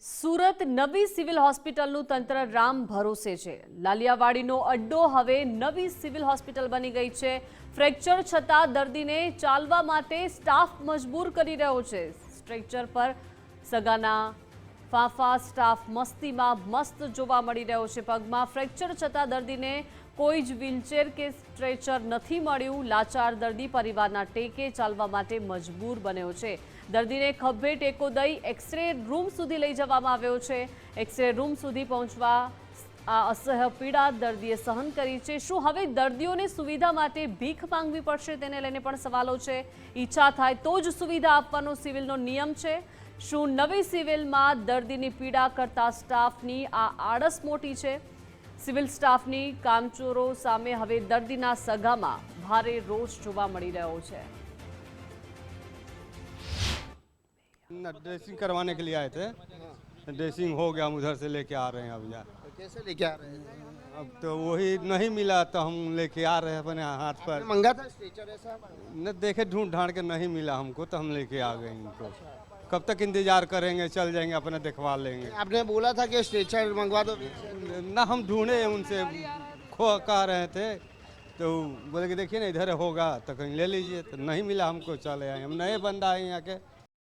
સુરત નવી સિવિલ હોસ્પિટલનું તંત્ર રામ ભરોસે છે। લાલિયાવાડીનો અડ્ડો હવે નવી સિવિલ હોસ્પિટલ બની ગઈ છે। ફ્રેક્ચર છતાં દર્દીને ચાલવા માટે સ્ટાફ મજબૂર કરી રહ્યો છે। સ્ટ્રેચર પર સગાના ફાફા સ્ટાફ મસ્તીમાં મસ્ત જોવા મળી રહ્યો છે। પગમાં ફ્રેક્ચર છતાં દર્દીને કોઈ જ વ્હીલચેર કે સ્ટ્રેચર નથી મળ્યું। લાચાર દર્દી પરિવારના ટેકે ચાલવા માટે મજબૂર બન્યો છે। દર્દીને ખભે ટેકો દઈ એક્સરે રૂમ સુધી લઈ જવામાં આવ્યો છે। એક્સરે રૂમ સુધી પહોંચવા આ અસહ્ય પીડા દર્દીએ સહન કરી છે। શું હવે દર્દીઓને સુવિધા માટે ભીખ માંગવી પડશે તેને લઈને પણ સવાલો છે। ઈચ્છા થાય તો જ સુવિધા આપવાનો સિવિલનો નિયમ છે। શું નવી સિવિલમાં દર્દીની પીડા કરતા સ્ટાફની આ આળસ મોટી છે? સિવિલ સ્ટાફની કામચોરો સામે હવે દર્દીના સગામાં ભારે રોષ જોવા મળી રહ્યો છે। ड्रेसिंग करवाने के लिए आए थे। ड्रेसिंग हो गया, हम उधर से लेके आ रहे हैं। अब यार तो कैसे लेके आ रहे हैं? अब तो वही नहीं मिला तो हम लेके आ रहे हैं अपने हाथ पर। आपने मंगा था स्ट्रेचर ऐसा? न देखे ढूंढ ढांड के नहीं मिला हमको तो हम लेके आ गए इनको। कब तक इंतजार करेंगे? चल जाएंगे अपना दिखवा लेंगे। आपने बोला था कि स्ट्रेचर मंगवा दो। ना हम ढूंढे उनसे खो कह रहे थे तो बोले कि देखिए ना इधर होगा तो कहीं ले लीजिए। तो नहीं मिला हमको, चले आए। हम नए बंदा आए यहाँ के।